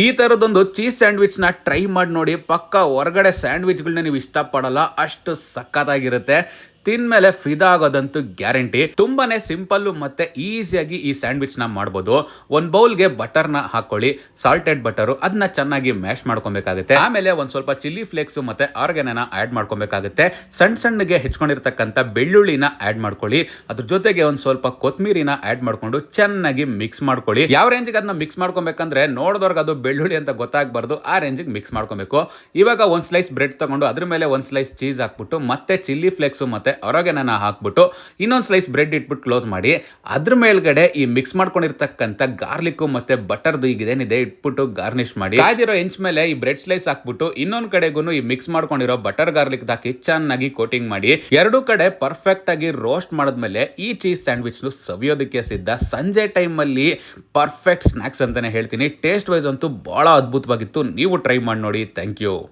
ಈ ತರದೊಂದು cheese sandwich ನ try ಮಾಡಿ ನೋಡಿ. ಪಕ್ಕ ಹೊರಗಡೆ ಸ್ಯಾಂಡ್ವಿಚ್ಗಳನ್ನ ನೀವು ಇಷ್ಟಪಡಲ್ಲ, ಅಷ್ಟು ಸಕ್ಕತ್ತಾಗಿರುತ್ತೆ. ತಿಂದ್ಮೇಲೆ ಫಿದಾ ಆಗೋದಂತೂ ಗ್ಯಾರಂಟಿ. ತುಂಬಾನೇ ಸಿಂಪಲ್ ಮತ್ತೆ ಈಸಿಯಾಗಿ ಈ ಸ್ಯಾಂಡ್ವಿಚ್ ನ ಮಾಡಬಹುದು. ಒಂದ್ ಬೌಲ್ಗೆ ಬಟರ್ ನ ಹಾಕೊಳ್ಳಿ, ಸಾಲ್ಟೆಡ್ ಬಟರ್, ಅದನ್ನ ಚೆನ್ನಾಗಿ ಮ್ಯಾಶ್ ಮಾಡ್ಕೊಬೇಕಾಗುತ್ತೆ. ಆಮೇಲೆ ಒಂದ್ ಸ್ವಲ್ಪ ಚಿಲ್ಲಿ ಫ್ಲೇಕ್ಸ್ ಮತ್ತೆ ಆರ್ಗನನ ಆಡ್ ಮಾಡ್ಕೊಬೇಕಾಗುತ್ತೆ. ಸಣ್ಣ ಸಣ್ಣಗೆ ಹೆಚ್ಕೊಂಡಿರ್ತಕ್ಕಂಥ ಬೆಳ್ಳುಳ್ಳಿನ ಆಡ್ ಮಾಡ್ಕೊಳ್ಳಿ. ಅದ್ರ ಜೊತೆಗೆ ಒಂದ್ ಸ್ವಲ್ಪ ಕೊತ್ಮೀರಿನ ಆಡ್ ಮಾಡ್ಕೊಂಡು ಚೆನ್ನಾಗಿ ಮಿಕ್ಸ್ ಮಾಡ್ಕೊಳ್ಳಿ. ಯಾವ ರೇಂಜ್ಗೆ ಅದನ್ನ ಮಿಕ್ಸ್ ಮಾಡ್ಕೊಬೇಕಂದ್ರೆ ನೋಡಿದವ್ರಿಗೆ ಅದು ಬೆಳ್ಳುಳ್ಳಿ ಅಂತ ಗೊತ್ತಾಗಬಾರ್ದು, ಆ ರೇಂಜಿಗೆ ಮಿಕ್ಸ್ ಮಾಡ್ಕೊಬೇಕು. ಇವಾಗ ಒಂದ್ ಸ್ಲೈಸ್ ಬ್ರೆಡ್ ತಗೊಂಡು ಅದ್ರ ಮೇಲೆ ಒಂದ್ ಸ್ಲೈಸ್ ಚೀಸ್ ಹಾಕ್ಬಿಟ್ಟು ಮತ್ತೆ ಚಿಲ್ಲಿ ಫ್ಲೇಕ್ಸ್ ಮತ್ತೆ ಹೊರಗೆನ ಹಾಕ್ಬಿಟ್ಟು ಇನ್ನೊಂದು ಸ್ಲೈಸ್ ಬ್ರೆಡ್ ಇಟ್ಬಿಟ್ಟು ಕ್ಲೋಸ್ ಮಾಡಿ, ಅದ್ರ ಮೇಲ್ಗಡೆ ಈ ಮಿಕ್ಸ್ ಮಾಡ್ಕೊಂಡಿರ್ತಕ್ಕಂಥ ಗಾರ್ಲಿಕ್ ಮತ್ತೆ ಬಟರ್ದು ಈಗೇನಿದೆ ಇಟ್ಬಿಟ್ಟು ಗಾರ್ನಿಶ್ ಮಾಡಿ. ಕಾಯ್ದಿರೋ ಹೆಂಚ್ ಮೇಲೆ ಈ ಬ್ರೆಡ್ ಸ್ಲೈಸ್ ಹಾಕ್ಬಿಟ್ಟು ಇನ್ನೊಂದ್ ಕಡೆಗೂ ಈ ಮಿಕ್ಸ್ ಮಾಡ್ಕೊಂಡಿರೋ ಬಟರ್ ಗಾರ್ಲಿಕ್ ಹಾಕಿ ಚೆನ್ನಾಗಿ ಕೋಟಿಂಗ್ ಮಾಡಿ. ಎರಡೂ ಕಡೆ ಪರ್ಫೆಕ್ಟ್ ಆಗಿ ರೋಸ್ಟ್ ಮಾಡಿದ್ಮೇಲೆ ಈ ಚೀಸ್ ಸ್ಯಾಂಡ್ವಿಚ್ ಸವಿಯೋದಕ್ಕೆ ಸಿದ್ಧ. ಸಂಜೆ ಟೈಮ್ ಅಲ್ಲಿ ಪರ್ಫೆಕ್ಟ್ ಸ್ನಾಕ್ಸ್ ಅಂತಾನೆ ಹೇಳ್ತೀನಿ. ಟೇಸ್ಟ್ ವೈಸ್ ಅಂತೂ ಬಹಳ ಅದ್ಭುತವಾಗಿತ್ತು. ನೀವು ಟ್ರೈ ಮಾಡಿ ನೋಡಿ. Thank you.